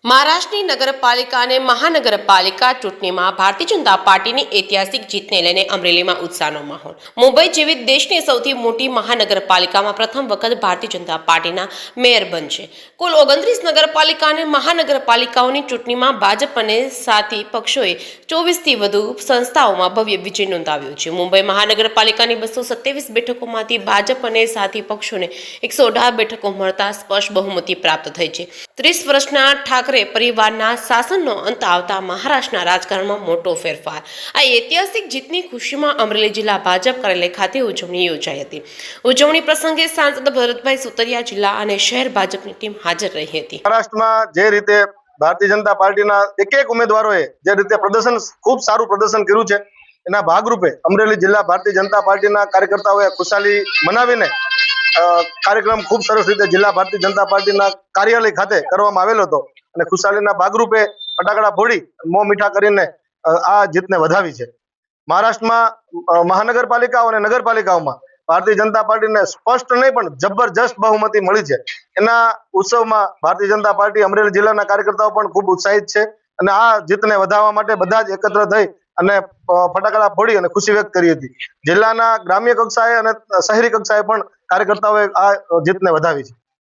મહારાષ્ટ્રની નગરપાલિકા અને મહાનગરપાલિકા ચૂંટણીમાં ભારતીય જનતા પાર્ટીની ઐતિહાસિક જીતને લઈને અમરેલીમાં ઉત્સાહનો માહોલ। મુંબઈ જેવી દેશની સૌથી મોટી મહાનગરપાલિકામાં પ્રથમ વખત ભારતીય જનતા પાર્ટીના મેયર બનશે। કુલ 29 નગરપાલિકા અને મહાનગરપાલિકાઓની ચૂંટણીમાં ભાજપ અને સાથી પક્ષોએ 24થી વધુ સંસ્થાઓમાં ભવ્ય વિજય નોંધાવ્યો છે। મુંબઈ મહાનગરપાલિકાની 227 બેઠકોમાંથી ભાજપ અને સાથી પક્ષોને 118 બેઠકો મળતા સ્પષ્ટ બહુમતી પ્રાપ્ત થઈ છે। 30 વર્ષના ઠાકરે પરિવારના શાસનનો અંત આવતા મહારાષ્ટ્રના રાજકારણમાં મોટો ફેરફાર। આ ઐતિહાસિક જીતની ખુશીમાં અમરેલી જિલ્લા ભાજપ કાર્યાલય ખાતે ઉજવણી યોજાઈ હતી। ઉજવણી પ્રસંગે સાંસદ ભરતભાઈ સુતરિયા જિલ્લા અને શહેર ભાજપની ટીમ હાજર રહી હતી। મહારાષ્ટ્રમાં જે રીતે ભારતીય જનતા પાર્ટીના એક ઉમેદવારોએ જે રીતે પ્રદર્શન ખૂબ સારું પ્રદર્શન કર્યું છે, એના ભાગરૂપે અમરેલી જિલ્લા ભારતીય જનતા પાર્ટીના કાર્યકર્તાઓએ ખુશાલી મનાવીને કાર્યક્રમ ખૂબ સરસ રીતે જિલ્લા ભારતીય જનતા પાર્ટીના કાર્યાલય ખાતે કરવામાં આવેલો હતો અને ખુશાલીના ભાગરૂપે ફટાકડા ફોડી મોં મીઠા કરીને આ જીતને વધાવી છે। મહારાષ્ટ્રમાં મહાનગરપાલિકાઓ અને નગરપાલિકાઓમાં ભારતીય જનતા પાર્ટીને સ્પષ્ટ નહીં પણ જબરજસ્ત બહુમતી મળી છે। એના ઉત્સવમાં ભારતીય જનતા પાર્ટી અમરેલી જિલ્લાના કાર્યકર્તાઓ પણ ખૂબ ઉત્સાહિત છે અને આ જીતને વધારવા માટે બધા જ એકત્ર થઈ અને ફટાકડા ફોડી અને ખુશી વ્યક્ત કરી હતી। જિલ્લાના ગ્રામ્ય કક્ષાએ અને શહેરી કક્ષાએ પણ કાર્યકર્તાઓએ આ જીતને વધાવી છે।